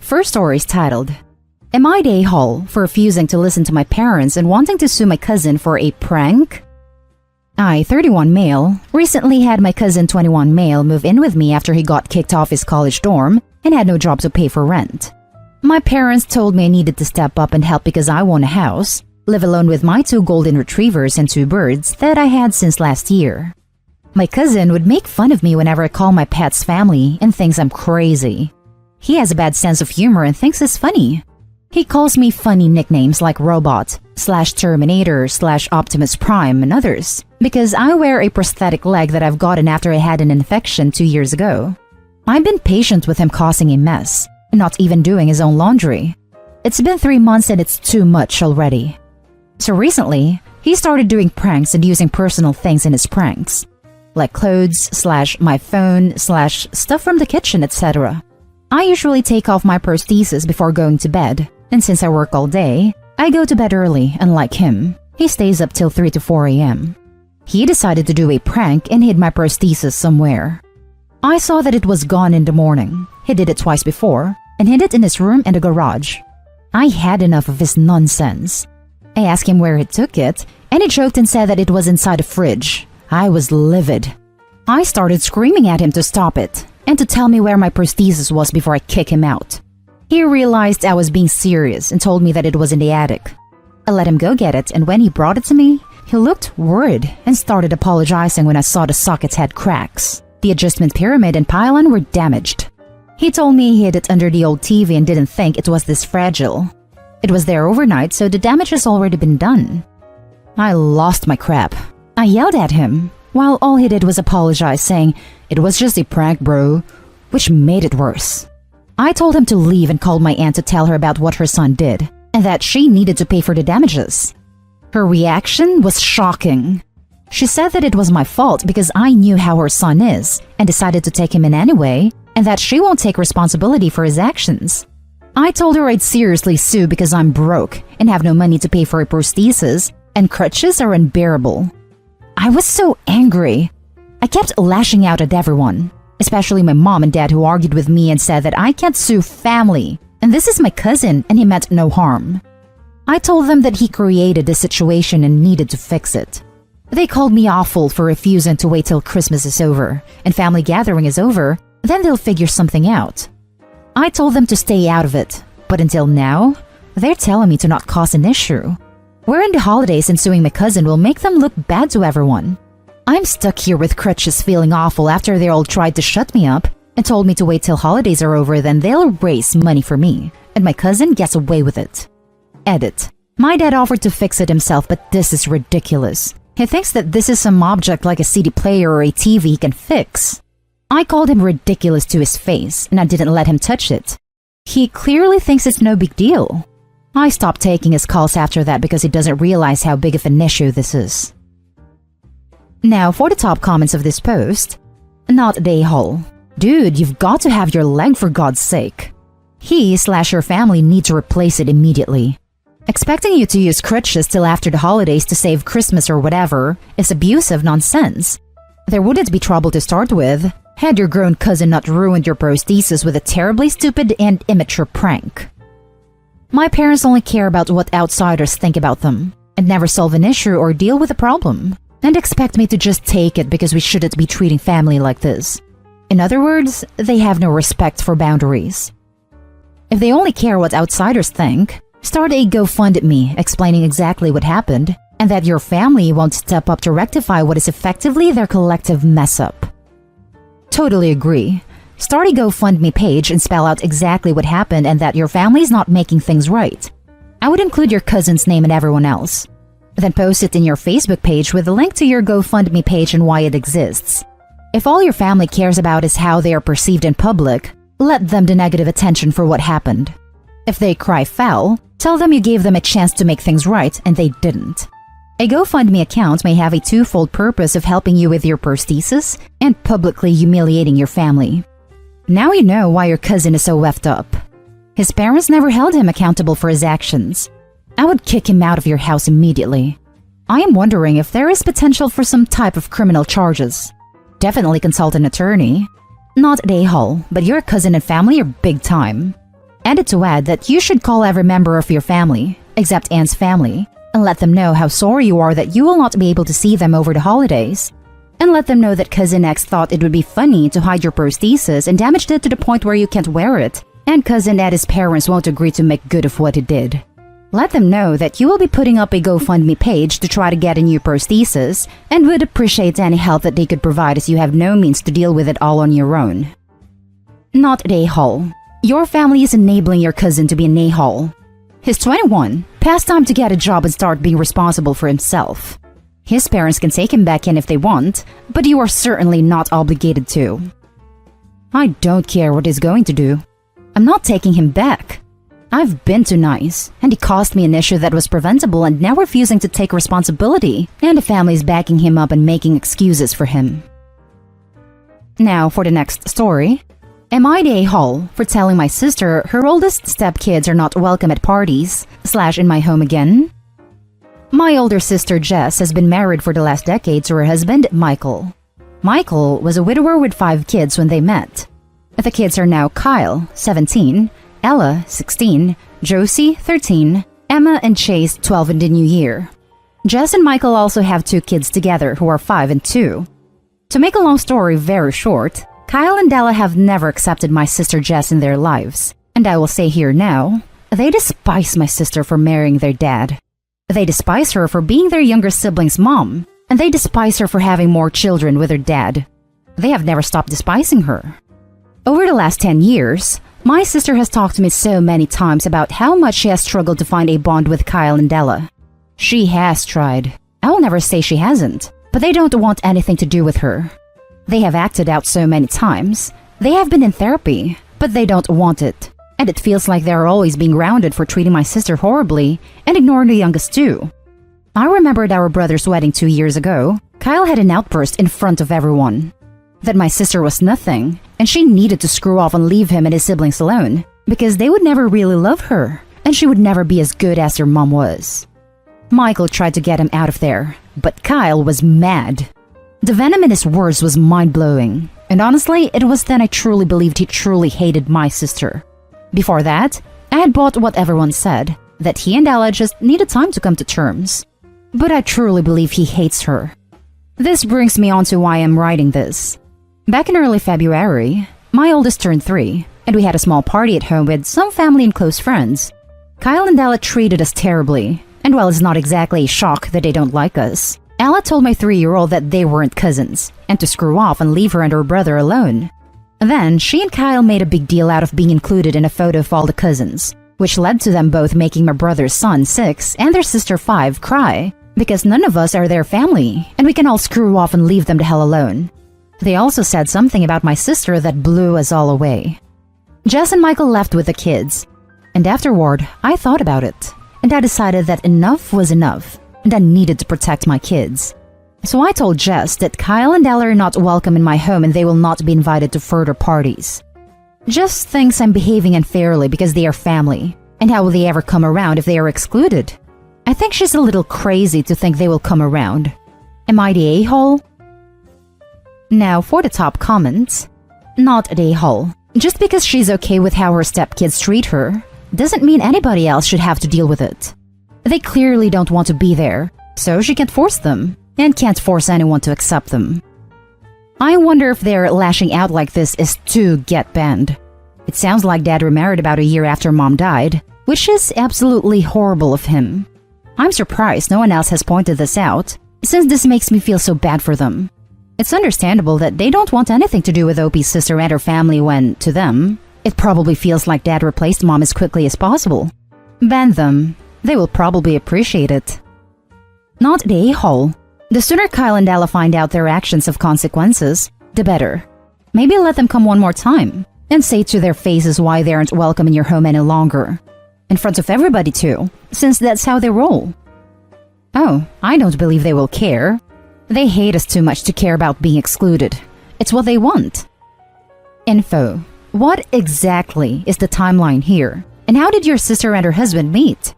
First story is titled, Am I the a-hole for refusing to listen to my parents and wanting to sue my cousin for a prank? I, 31 male, recently had my cousin 21 male move in with me after he got kicked off his college dorm and had no job to pay for rent. My parents told me I needed to step up and help because I won a house, live alone with my 2 golden retrievers and 2 birds that I had since last year. My cousin would make fun of me whenever I call my pets family and thinks I'm crazy. He has a bad sense of humor and thinks it's funny. He calls me funny nicknames like Robot, /Terminator, /Optimus Prime, and others, because I wear a prosthetic leg that I've gotten after I had an infection 2 years ago. I've been patient with him causing a mess, not even doing his own laundry. It's been 3 months and it's too much already. So recently, he started doing pranks and using personal things in his pranks, like clothes, /my phone, /stuff from the kitchen, etc. I usually take off my prosthesis before going to bed, and since I work all day, I go to bed early, unlike him. He stays up till 3 to 4 a.m. He decided to do a prank and hid my prosthesis somewhere. I saw that it was gone in the morning. He did it twice before, and hid it in his room and the garage. I had enough of his nonsense. I asked him where he took it, and he joked and said that it was inside a fridge. I was livid. I started screaming at him to stop it, and to tell me where my prosthesis was before I kick him out. He realized I was being serious and told me that it was in the attic. I let him go get it, and when he brought it to me, he looked worried and started apologizing when I saw the sockets had cracks. The adjustment pyramid and pylon were damaged. He told me he hid it under the old TV and didn't think it was this fragile. It was there overnight, so the damage has already been done. I lost my crap. I yelled at him, while all he did was apologize, saying, "It was just a prank, bro," which made it worse. I told him to leave and called my aunt to tell her about what her son did, and that she needed to pay for the damages. Her reaction was shocking. She said that it was my fault because I knew how her son is, and decided to take him in anyway, and that she won't take responsibility for his actions. I told her I'd seriously sue because I'm broke and have no money to pay for a prosthesis, and crutches are unbearable. I was so angry. I kept lashing out at everyone, especially my mom and dad, who argued with me and said that I can't sue family, and this is my cousin and he meant no harm. I told them that he created the situation and needed to fix it. They called me awful for refusing to wait till Christmas is over and family gathering is over, then they'll figure something out. I told them to stay out of it, but until now, they're telling me to not cause an issue. We're in the holidays and suing my cousin will make them look bad to everyone. I'm stuck here with crutches feeling awful after they all tried to shut me up and told me to wait till holidays are over, then they'll raise money for me, and my cousin gets away with it. Edit. My dad offered to fix it himself, but this is ridiculous. He thinks that this is some object like a CD player or a TV he can fix. I called him ridiculous to his face, and I didn't let him touch it. He clearly thinks it's no big deal. I stopped taking his calls after that because he doesn't realize how big of an issue this is. Now for the top comments of this post. Not the a-hole. Dude, you've got to have your leg for God's sake. He/your family need to replace it immediately. Expecting you to use crutches till after the holidays to save Christmas or whatever is abusive nonsense. There wouldn't be trouble to start with, had your grown cousin not ruined your prosthesis with a terribly stupid and immature prank. My parents only care about what outsiders think about them, and never solve an issue or deal with a problem, and expect me to just take it because we shouldn't be treating family like this. In other words, they have no respect for boundaries. If they only care what outsiders think, start a GoFundMe explaining exactly what happened, and that your family won't step up to rectify what is effectively their collective mess-up. Totally agree. Start a GoFundMe page and spell out exactly what happened and that your family is not making things right. I would include your cousin's name and everyone else. Then post it in your Facebook page with a link to your GoFundMe page and why it exists. If all your family cares about is how they are perceived in public, let them the negative attention for what happened. If they cry foul, tell them you gave them a chance to make things right and they didn't. A GoFundMe account may have a twofold purpose of helping you with your prosthesis and publicly humiliating your family. Now you know why your cousin is so effed up. His parents never held him accountable for his actions. I would kick him out of your house immediately. I am wondering if there is potential for some type of criminal charges. Definitely consult an attorney. Not the a-hole, but your cousin and family are big time. Added to add that you should call every member of your family, except Anne's family, and let them know how sorry you are that you will not be able to see them over the holidays. And let them know that Cousin X thought it would be funny to hide your prosthesis and damaged it to the point where you can't wear it, and Cousin Eddie's parents won't agree to make good of what he did. Let them know that you will be putting up a GoFundMe page to try to get a new prosthesis and would appreciate any help that they could provide as you have no means to deal with it all on your own. Not an a-hole. Your family is enabling your cousin to be an a-hole. He's 21, past time to get a job and start being responsible for himself. His parents can take him back in if they want, but you are certainly not obligated to. I don't care what he's going to do. I'm not taking him back. I've been too nice, and he caused me an issue that was preventable and now refusing to take responsibility, and the family's backing him up and making excuses for him. Now for the next story. Am I the a-hole for telling my sister her oldest stepkids are not welcome at parties / in my home again? My older sister Jess has been married for the last decade to her husband, Michael. Michael was a widower with 5 kids when they met. The kids are now Kyle, 17, Ella, 16, Josie, 13, Emma and Chase, 12 in the new year. Jess and Michael also have 2 kids together who are 5 and 2. To make a long story very short, Kyle and Ella have never accepted my sister Jess in their lives. And I will say here now, they despise my sister for marrying their dad. They despise her for being their younger sibling's mom, and they despise her for having more children with her dad. They have never stopped despising her. Over the last 10 years, my sister has talked to me so many times about how much she has struggled to find a bond with Kyle and Ella. She has tried. I will never say she hasn't, but they don't want anything to do with her. They have acted out so many times. They have been in therapy, but they don't want it. And it feels like they're always being grounded for treating my sister horribly and ignoring the youngest too. I remembered our brother's wedding 2 years ago. Kyle had an outburst in front of everyone. That my sister was nothing, and she needed to screw off and leave him and his siblings alone, because they would never really love her, and she would never be as good as her mom was. Michael tried to get him out of there, but Kyle was mad. The venom in his words was mind-blowing, and honestly, it was then I truly believed he truly hated my sister. Before that, I had bought what everyone said, that he and Ella just needed time to come to terms. But I truly believe he hates her. This brings me on to why I'm writing this. Back in early February, my oldest turned 3, and we had a small party at home with some family and close friends. Kyle and Ella treated us terribly, and while it's not exactly a shock that they don't like us, Ella told my 3-year-old that they weren't cousins, and to screw off and leave her and her brother alone. Then, she and Kyle made a big deal out of being included in a photo of all the cousins, which led to them both making my brother's son, 6, and their sister, 5, cry, because none of us are their family, and we can all screw off and leave them the hell alone. They also said something about my sister that blew us all away. Jess and Michael left with the kids, and afterward, I thought about it, and I decided that enough was enough, and I needed to protect my kids. So I told Jess that Kyle and Ella are not welcome in my home and they will not be invited to further parties. Jess thinks I'm behaving unfairly because they are family, and how will they ever come around if they are excluded? I think she's a little crazy to think they will come around. Am I the a-hole? Now for the top comments. Not the a-hole. Just because she's okay with how her stepkids treat her, doesn't mean anybody else should have to deal with it. They clearly don't want to be there, so she can't force them, and can't force anyone to accept them. I wonder if their lashing out like this is to get banned. It sounds like Dad remarried about a year after Mom died, which is absolutely horrible of him. I'm surprised no one else has pointed this out, since this makes me feel so bad for them. It's understandable that they don't want anything to do with OP's sister and her family when, to them, it probably feels like Dad replaced Mom as quickly as possible. Ban them. They will probably appreciate it. Not the a-hole. The sooner Kyle and Ella find out their actions have consequences, the better. Maybe let them come one more time, and say to their faces why they aren't welcome in your home any longer. In front of everybody too, since that's how they roll. Oh, I don't believe they will care. They hate us too much to care about being excluded. It's what they want. Info. What exactly is the timeline here? And how did your sister and her husband meet?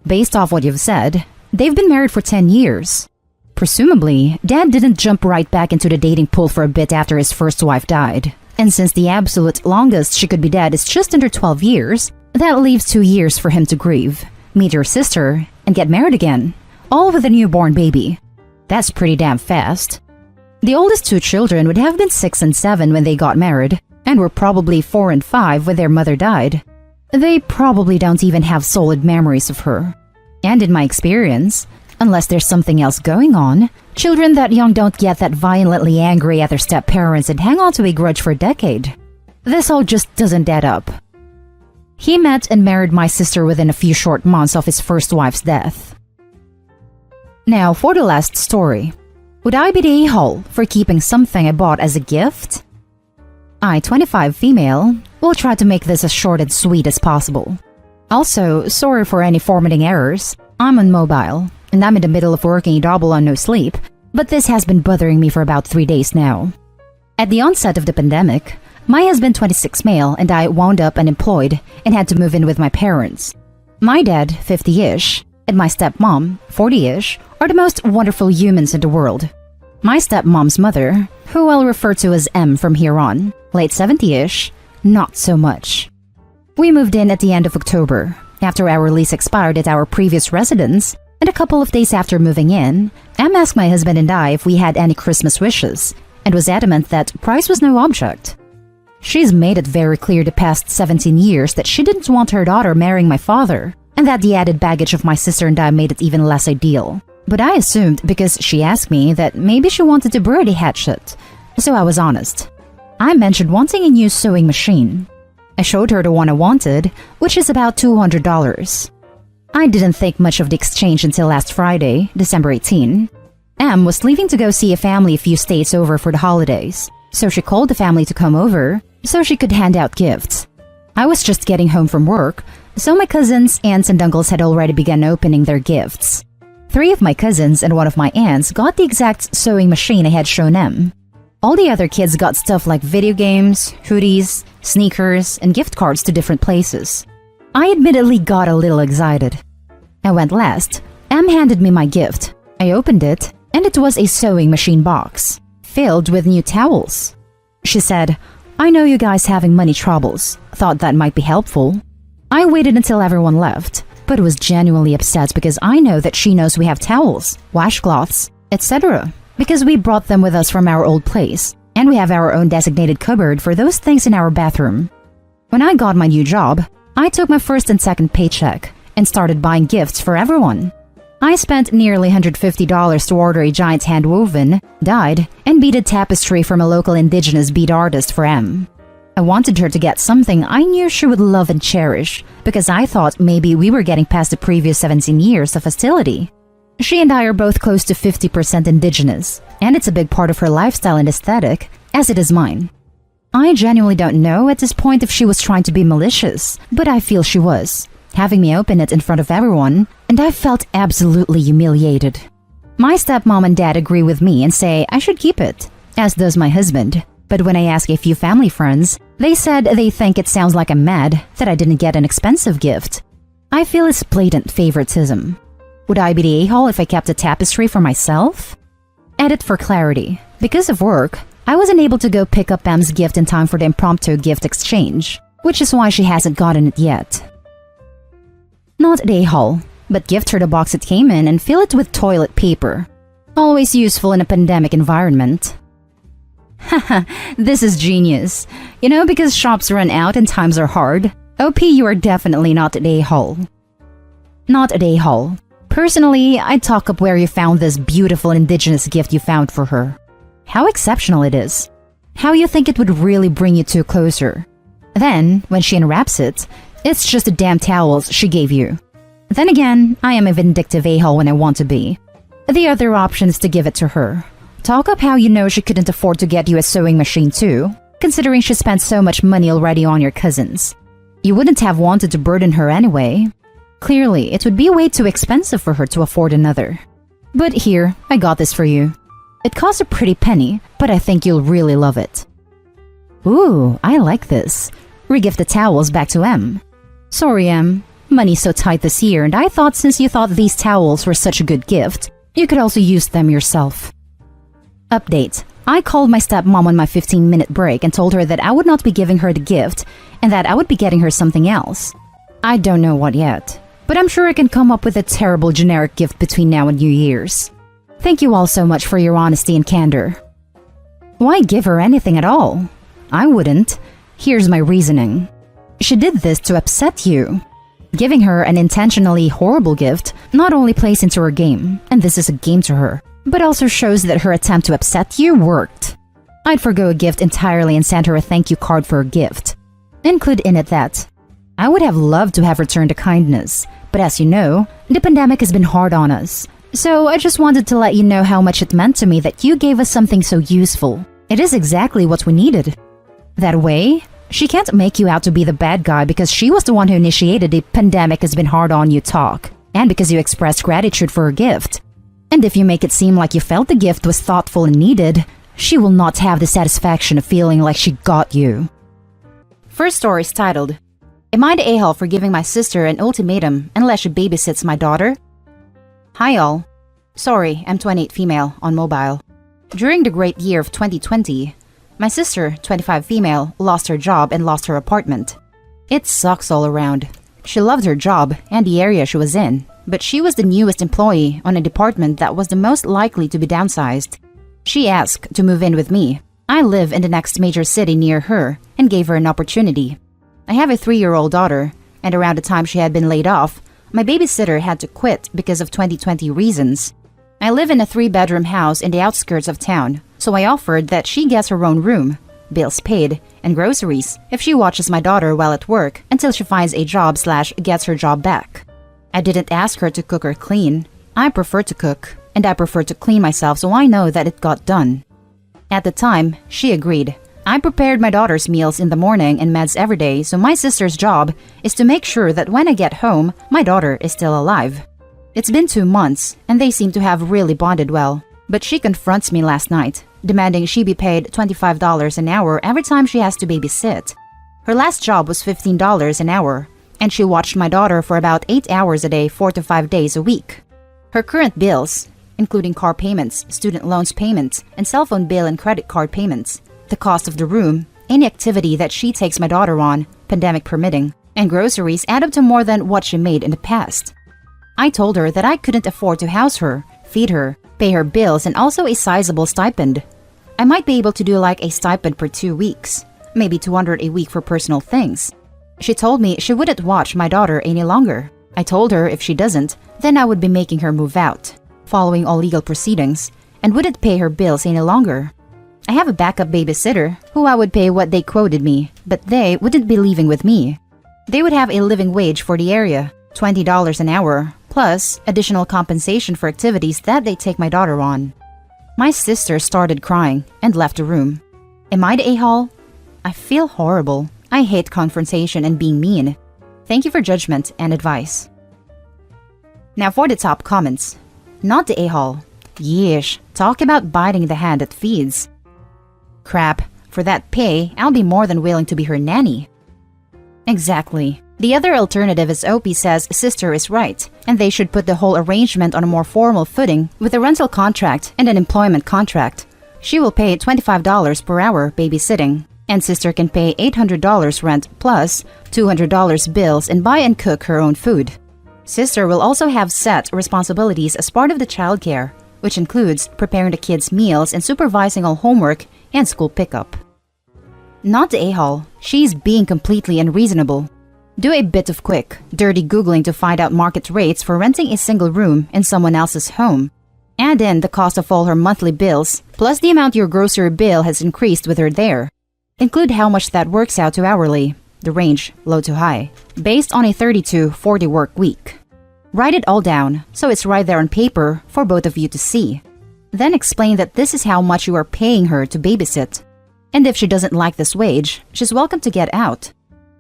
Based off what you've said, they've been married for 10 years. Presumably, Dad didn't jump right back into the dating pool for a bit after his first wife died. And since the absolute longest she could be dead is just under 12 years, That leaves 2 years for him to grieve, meet your sister, and get married again, all with a newborn baby. That's pretty damn fast. The oldest 2 children would have been 6 and 7 when they got married, and were probably 4 and 5 when their mother died. They probably don't even have solid memories of her. And in my experience, unless there's something else going on, children that young don't get that violently angry at their step-parents and hang on to a grudge for a decade. This all just doesn't add up. He met and married my sister within a few short months of his first wife's death. Now, for the last story. Would I be the a-hole for keeping something I bought as a gift? I, 25 female, will try to make this as short and sweet as possible. Also, sorry for any formatting errors. I'm on mobile, and I'm in the middle of working a double on no sleep, but this has been bothering me for about 3 days now. At the onset of the pandemic, my husband, 26 male, and I wound up unemployed and had to move in with my parents. My dad, 50-ish, and my stepmom, 40-ish, are the most wonderful humans in the world. My stepmom's mother, who I'll refer to as M from here on, late 70-ish, not so much. We moved in at the end of October, after our lease expired at our previous residence, and a couple of days after moving in, M asked my husband and I if we had any Christmas wishes, and was adamant that price was no object. She's made it very clear the past 17 years that she didn't want her daughter marrying my father, and that the added baggage of my sister and I made it even less ideal. But I assumed, because she asked me, that maybe she wanted to bird a hatchet, so I was honest. I mentioned wanting a new sewing machine. I showed her the one I wanted, which is about $200. I didn't think much of the exchange until last Friday, December 18. M was leaving to go see a family a few states over for the holidays, so she called the family to come over so she could hand out gifts. I was just getting home from work, so my cousins, aunts, and uncles had already begun opening their gifts. 3 of my cousins and 1 of my aunts got the exact sewing machine I had shown M. All the other kids got stuff like video games, hoodies, sneakers, and gift cards to different places. I admittedly got a little excited. I went last. M handed me my gift. I opened it, and it was a sewing machine box, filled with new towels. She said, "I know you guys having money troubles. Thought that might be helpful." I waited until everyone left, but was genuinely upset because I know that she knows we have towels, washcloths, etc. because we brought them with us from our old place, and we have our own designated cupboard for those things in our bathroom. When I got my new job, I took my first and second paycheck and started buying gifts for everyone. I spent nearly $150 to order a giant hand-woven, dyed, and beaded tapestry from a local indigenous bead artist for M. I wanted her to get something I knew she would love and cherish, because I thought maybe we were getting past the previous 17 years of hostility. She and I are both close to 50% indigenous, and it's a big part of her lifestyle and aesthetic, as it is mine. I genuinely don't know at this point if she was trying to be malicious, but I feel she was, having me open it in front of everyone, and I felt absolutely humiliated. My stepmom and dad agree with me and say I should keep it, as does my husband. But when I ask a few family friends, they said they think it sounds like I'm mad that I didn't get an expensive gift. I feel it's blatant favoritism. Would I be the a-hole if I kept a tapestry for myself? Edit for clarity. Because of work, I wasn't able to go pick up M's gift in time for the impromptu gift exchange, which is why she hasn't gotten it yet. Not the a-hole, but gift her the box it came in and fill it with toilet paper. Always useful in a pandemic environment. Haha, this is genius. You know, because shops run out and times are hard. OP, you are definitely not the a-hole. Not the a-hole. Personally, I'd talk up where you found this beautiful indigenous gift you found for her. How exceptional it is. How you think it would really bring you two closer. Then, when she unwraps it, it's just the damn towels she gave you. Then again, I am a vindictive a-hole when I want to be. The other option is to give it to her. Talk up how you know she couldn't afford to get you a sewing machine too, considering she spent so much money already on your cousins. You wouldn't have wanted to burden her anyway. Clearly, it would be way too expensive for her to afford another. But here, I got this for you. It costs a pretty penny, but I think you'll really love it. Ooh, I like this. Regift the towels back to M. Sorry, M. Money's so tight this year, and I thought since you thought these towels were such a good gift, you could also use them yourself. Update. I called my stepmom on my 15-minute break and told her that I would not be giving her the gift and that I would be getting her something else. I don't know what yet, but I'm sure I can come up with a terrible generic gift between now and New Year's. Thank you all so much for your honesty and candor. Why give her anything at all? I wouldn't. Here's my reasoning. She did this to upset you. Giving her an intentionally horrible gift not only plays into her game, and this is a game to her, but also shows that her attempt to upset you worked. I'd forgo a gift entirely and send her a thank you card for a gift. Include in it that I would have loved to have returned a kindness, but as you know, the pandemic has been hard on us. So I just wanted to let you know how much it meant to me that you gave us something so useful. It is exactly what we needed. That way, she can't make you out to be the bad guy because she was the one who initiated the pandemic has been hard on you talk, and because you expressed gratitude for her gift. And if you make it seem like you felt the gift was thoughtful and needed, she will not have the satisfaction of feeling like she got you. First story is titled, Am I the a-hole for giving my sister an ultimatum unless she babysits my daughter? Hi all. Sorry, I'm 28 female, on mobile. During the great year of 2020, my sister, 25 female, lost her job and lost her apartment. It sucks all around. She loved her job and the area she was in, but she was the newest employee on a department that was the most likely to be downsized. She asked to move in with me. I live in the next major city near her and gave her an opportunity. I have a 3-year-old daughter, and around the time she had been laid off, my babysitter had to quit because of 2020 reasons. I live in a 3-bedroom house in the outskirts of town, so I offered that she gets her own room, bills paid, and groceries if she watches my daughter while at work until she finds a job/gets her job back. I didn't ask her to cook or clean. I prefer to cook, and I prefer to clean myself, so I know that it got done. At the time, she agreed. I prepared my daughter's meals in the morning and meds every day, so my sister's job is to make sure that when I get home, my daughter is still alive. It's been 2 months, and they seem to have really bonded well. But she confronts me last night, demanding she be paid $25 an hour every time she has to babysit. Her last job was $15 an hour, and she watched my daughter for about 8 hours a day, 4 to 5 days a week. Her current bills, including car payments, student loans payments, and cell phone bill and credit card payments, the cost of the room, any activity that she takes my daughter on, pandemic permitting, and groceries add up to more than what she made in the past. I told her that I couldn't afford to house her, feed her, pay her bills, and also a sizable stipend. I might be able to do like a stipend per 2 weeks, maybe $200 a week for personal things. She told me she wouldn't watch my daughter any longer. I told her if she doesn't, then I would be making her move out, following all legal proceedings, and wouldn't pay her bills any longer. I have a backup babysitter who I would pay what they quoted me, but they wouldn't be leaving with me. They would have a living wage for the area, $20 an hour, plus additional compensation for activities that they take my daughter on. My sister started crying and left the room. Am I the a-hole? I feel horrible. I hate confrontation and being mean. Thank you for judgment and advice. Now for the top comments. Not the a-hole. Yeesh, talk about biting the hand that feeds. Crap, for that pay, I'll be more than willing to be her nanny. Exactly. The other alternative is OP says sister is right, and they should put the whole arrangement on a more formal footing with a rental contract and an employment contract. She will pay $25 per hour babysitting, and sister can pay $800 rent plus $200 bills and buy and cook her own food. Sister will also have set responsibilities as part of the childcare, which includes preparing the kids' meals and supervising all homework and school pickup. Not the a-hole. She's being completely unreasonable. Do a bit of quick, dirty Googling to find out market rates for renting a single room in someone else's home. Add in the cost of all her monthly bills, plus the amount your grocery bill has increased with her there. Include how much that works out to hourly, the range low to high, based on a 30 to 40 work week. Write it all down, so it's right there on paper for both of you to see. Then explain that this is how much you are paying her to babysit. And if she doesn't like this wage, she's welcome to get out.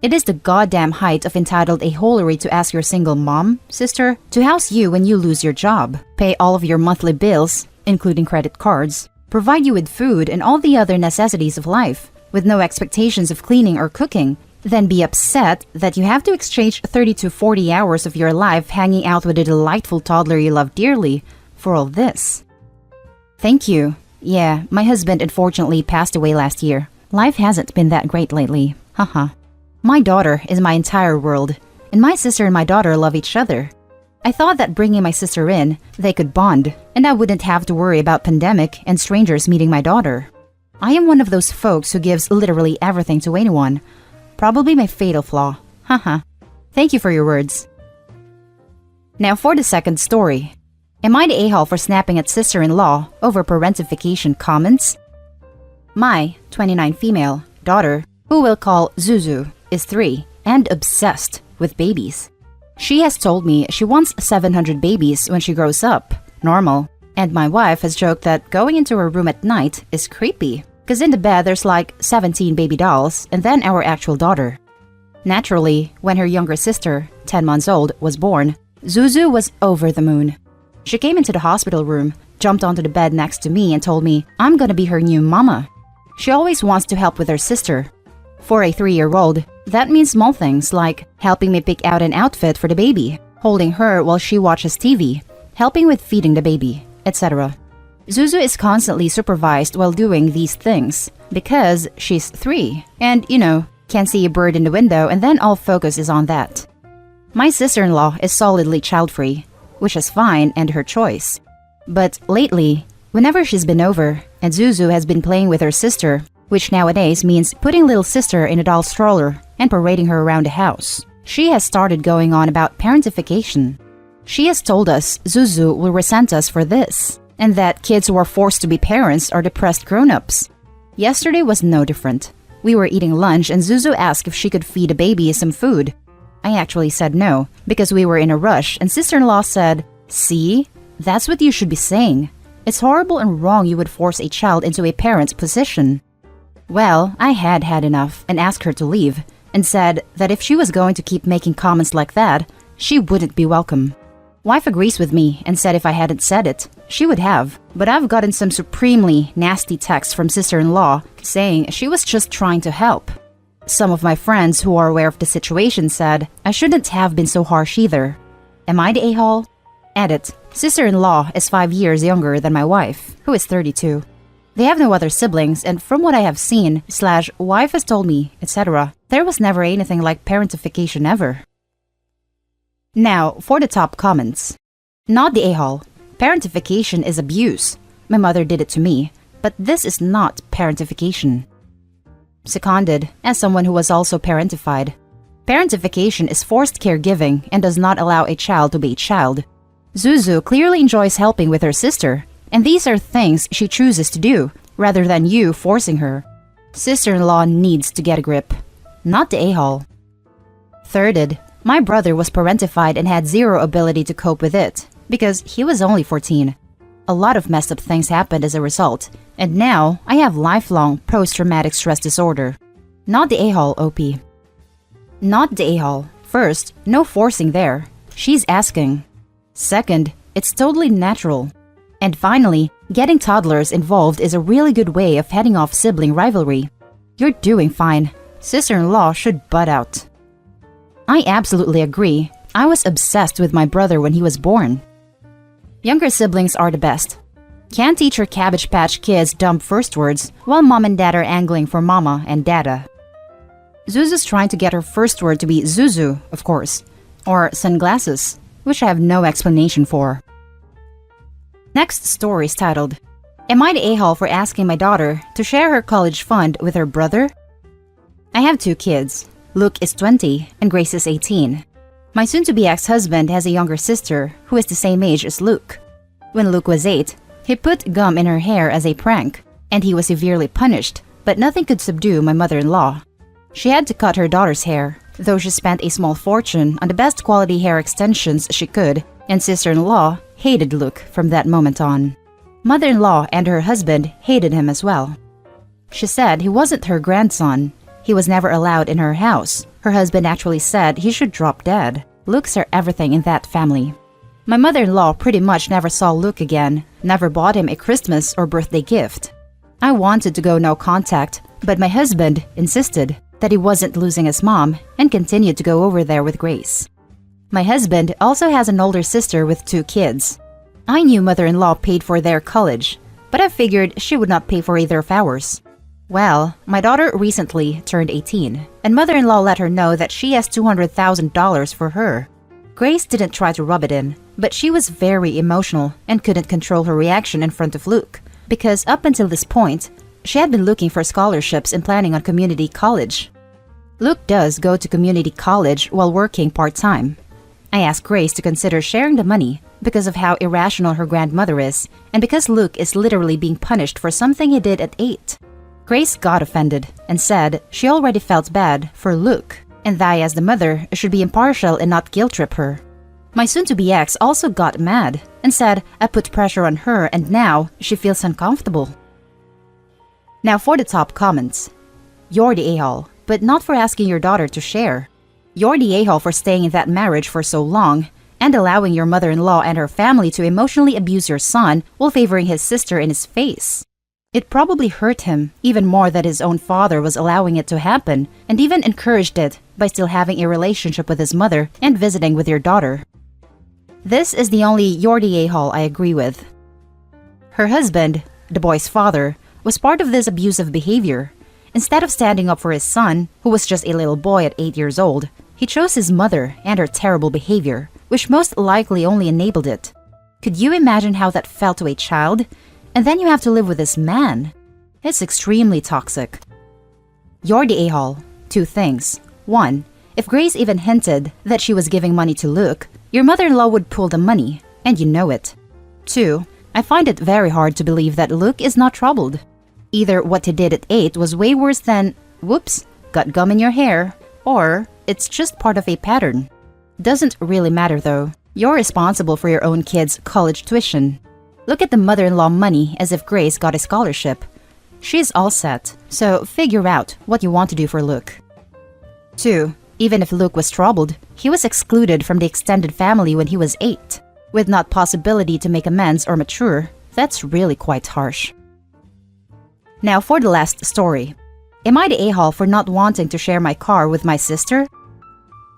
It is the goddamn height of entitled a-holery to ask your single mom, sister, to house you when you lose your job, pay all of your monthly bills, including credit cards, provide you with food and all the other necessities of life, with no expectations of cleaning or cooking, then be upset that you have to exchange 30 to 40 hours of your life hanging out with a delightful toddler you love dearly for all this. Thank you. Yeah, my husband unfortunately passed away last year. Life hasn't been that great lately. Haha. My daughter is my entire world, and my sister and my daughter love each other. I thought that bringing my sister in, they could bond, and I wouldn't have to worry about pandemic and strangers meeting my daughter. I am one of those folks who gives literally everything to anyone. Probably my fatal flaw. Haha. Thank you for your words. Now for the second story. Am I the a-hole for snapping at sister-in-law over parentification comments? My 29 female daughter, who we'll call Zuzu, is 3 and obsessed with babies. She has told me she wants 700 babies when she grows up, normal, and my wife has joked that going into her room at night is creepy, because in the bed there's like 17 baby dolls and then our actual daughter. Naturally, when her younger sister, 10 months old, was born, Zuzu was over the moon. She came into the hospital room, jumped onto the bed next to me and told me I'm gonna be her new mama. She always wants to help with her sister. For a 3-year-old, that means small things like helping me pick out an outfit for the baby, holding her while she watches TV, helping with feeding the baby, etc. Zuzu is constantly supervised while doing these things because she's 3 and, can see a bird in the window and then all focus is on that. My sister-in-law is solidly child-free, which is fine and her choice. But lately, whenever she's been over and Zuzu has been playing with her sister, which nowadays means putting little sister in a doll stroller and parading her around the house, she has started going on about parentification. She has told us Zuzu will resent us for this, and that kids who are forced to be parents are depressed grown-ups. Yesterday was no different. We were eating lunch and Zuzu asked if she could feed a baby some food. I actually said no, because we were in a rush, and sister-in-law said, "See? That's what you should be saying. It's horrible and wrong you would force a child into a parent's position." Well, I had enough and asked her to leave, and said that if she was going to keep making comments like that, she wouldn't be welcome. Wife agrees with me and said if I hadn't said it, she would have, but I've gotten some supremely nasty texts from sister-in-law saying she was just trying to help. Some of my friends who are aware of the situation said I shouldn't have been so harsh either. Am I the a-hole? Edit. Sister-in-law is 5 years younger than my wife, who is 32. They have no other siblings, and from what I have seen, wife has told me, etc., there was never anything like parentification ever. Now, for the top comments. Not the a-hole. Parentification is abuse. My mother did it to me, but this is not parentification. Seconded, as someone who was also parentified. Parentification is forced caregiving and does not allow a child to be a child. Zuzu clearly enjoys helping with her sister, and these are things she chooses to do, rather than you forcing her. Sister-in-law needs to get a grip. Not the a-hole. Thirded, my brother was parentified and had zero ability to cope with it, because he was only 14. A lot of messed up things happened as a result, and now I have lifelong post-traumatic stress disorder. Not the a-hole, OP. Not the a-hole. First, no forcing there. She's asking. Second, it's totally natural. And finally, getting toddlers involved is a really good way of heading off sibling rivalry. You're doing fine. Sister-in-law should butt out. I absolutely agree. I was obsessed with my brother when he was born. Younger siblings are the best. Can't teach your Cabbage Patch Kids dumb first words while mom and dad are angling for mama and dada. Zuzu's trying to get her first word to be Zuzu, of course, or sunglasses, which I have no explanation for. Next story is titled, Am I the a-hole for asking my daughter to share her college fund with her brother? I have 2 kids. Luke is 20 and Grace is 18. My soon-to-be ex-husband has a younger sister who is the same age as Luke. When Luke was 8, he put gum in her hair as a prank, and he was severely punished, but nothing could subdue my mother-in-law. She had to cut her daughter's hair, though she spent a small fortune on the best quality hair extensions she could, and sister-in-law hated Luke from that moment on. Mother-in-law and her husband hated him as well. She said he wasn't her grandson. He was never allowed in her house. Her husband actually said he should drop dead. Looks are everything in that family. My mother-in-law pretty much never saw Luke again, never bought him a Christmas or birthday gift. I wanted to go no contact, but my husband insisted that he wasn't losing his mom and continued to go over there with Grace. My husband also has an older sister with 2 kids. I knew mother-in-law paid for their college, but I figured she would not pay for either of ours. Well, my daughter recently turned 18, and mother-in-law let her know that she has $200,000 for her. Grace didn't try to rub it in, but she was very emotional and couldn't control her reaction in front of Luke, because up until this point, she had been looking for scholarships and planning on community college. Luke does go to community college while working part-time. I asked Grace to consider sharing the money because of how irrational her grandmother is, and because Luke is literally being punished for something he did at 8. Grace got offended and said she already felt bad for Luke, and that I as the mother should be impartial and not guilt-trip her. My soon-to-be ex also got mad and said I put pressure on her and now she feels uncomfortable. Now for the top comments. You're the a-hole, but not for asking your daughter to share. You're the a-hole for staying in that marriage for so long and allowing your mother-in-law and her family to emotionally abuse your son while favoring his sister in his face. It probably hurt him even more that his own father was allowing it to happen and even encouraged it by still having a relationship with his mother and visiting with your daughter. This is the only you're the a-hole I agree with. Her husband, the boy's father, was part of this abusive behavior. Instead of standing up for his son, who was just a little boy at 8 years old, he chose his mother and her terrible behavior, which most likely only enabled it. Could you imagine how that felt to a child? And then you have to live with this man. It's extremely toxic. You're the a-hole. 2 things. 1. If Grace even hinted that she was giving money to Luke, your mother-in-law would pull the money, and you know it. 2. I find it very hard to believe that Luke is not troubled. Either what he did at 8 was way worse than, whoops, got gum in your hair, or it's just part of a pattern. Doesn't really matter though. You're responsible for your own kid's college tuition. Look at the mother-in-law money as if Grace got a scholarship. She's all set, so figure out what you want to do for Luke. 2. Even if Luke was troubled, he was excluded from the extended family when he was 8. With not possibility to make amends or mature, that's really quite harsh. Now for the last story. Am I the a-hole for not wanting to share my car with my sister?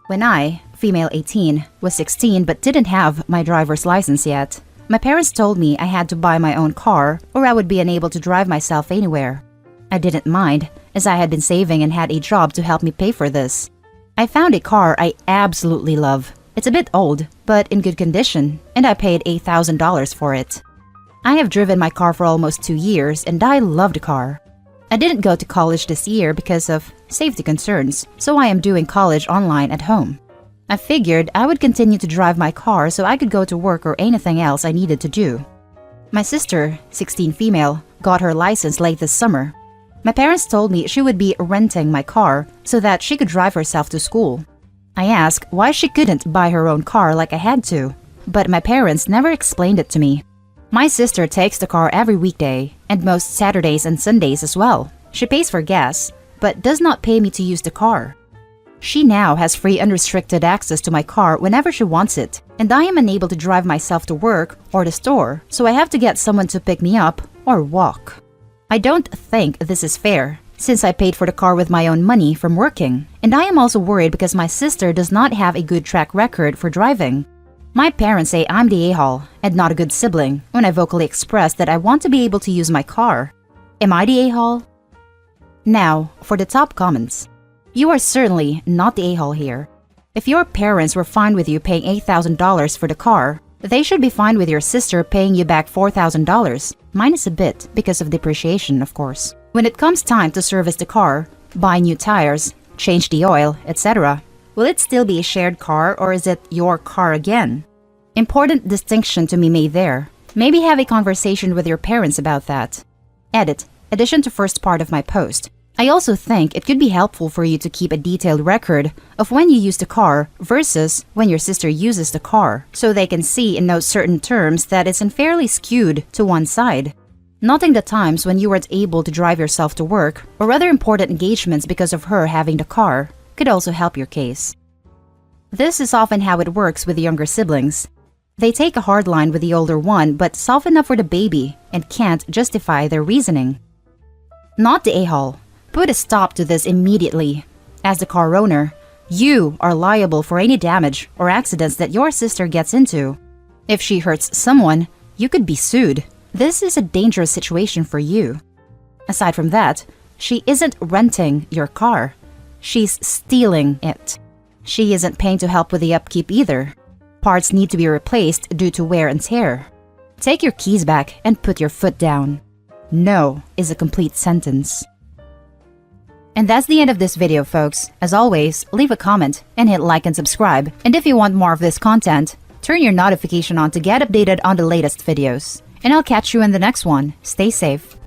When I, female 18, was 16 but didn't have my driver's license yet, my parents told me I had to buy my own car or I would be unable to drive myself anywhere. I didn't mind, as I had been saving and had a job to help me pay for this. I found a car I absolutely love. It's a bit old, but in good condition, and I paid $1,000 for it. I have driven my car for almost 2 years and I love the car. I didn't go to college this year because of safety concerns, so I am doing college online at home. I figured I would continue to drive my car so I could go to work or anything else I needed to do. My sister, 16 female, got her license late this summer. My parents told me she would be renting my car so that she could drive herself to school. I asked why she couldn't buy her own car like I had to, but my parents never explained it to me. My sister takes the car every weekday and most Saturdays and Sundays as well. She pays for gas, but does not pay me to use the car. She now has free unrestricted access to my car whenever she wants it, and I am unable to drive myself to work or the store, so I have to get someone to pick me up or walk. I don't think this is fair, since I paid for the car with my own money from working, and I am also worried because my sister does not have a good track record for driving. My parents say I'm the a-hole and not a good sibling when I vocally express that I want to be able to use my car. Am I the a-hole? Now, for the top comments. You are certainly not the a-hole here. If your parents were fine with you paying $8,000 for the car, they should be fine with your sister paying you back $4,000, minus a bit because of depreciation, of course. When it comes time to service the car, buy new tires, change the oil, etc., will it still be a shared car or is it your car again? Important distinction to be made there. Maybe have a conversation with your parents about that. Edit. Addition to first part of my post. I also think it could be helpful for you to keep a detailed record of when you use the car versus when your sister uses the car, so they can see and know certain terms that it's unfairly skewed to one side. Noting the times when you weren't able to drive yourself to work or other important engagements because of her having the car could also help your case. This is often how it works with the younger siblings. They take a hard line with the older one but soften up for the baby and can't justify their reasoning. Not the a-hole. Put a stop to this immediately. As the car owner, you are liable for any damage or accidents that your sister gets into. If she hurts someone, you could be sued. This is a dangerous situation for you. Aside from that, She isn't renting your car. She's stealing it. She isn't paying to help with the upkeep either. Parts need to be replaced due to wear and tear. Take your keys back and put your foot down. No is a complete sentence. And that's the end of this video, folks. As always, leave a comment and hit like and subscribe. And if you want more of this content, turn your notification on to get updated on the latest videos. And I'll catch you in the next one. Stay safe.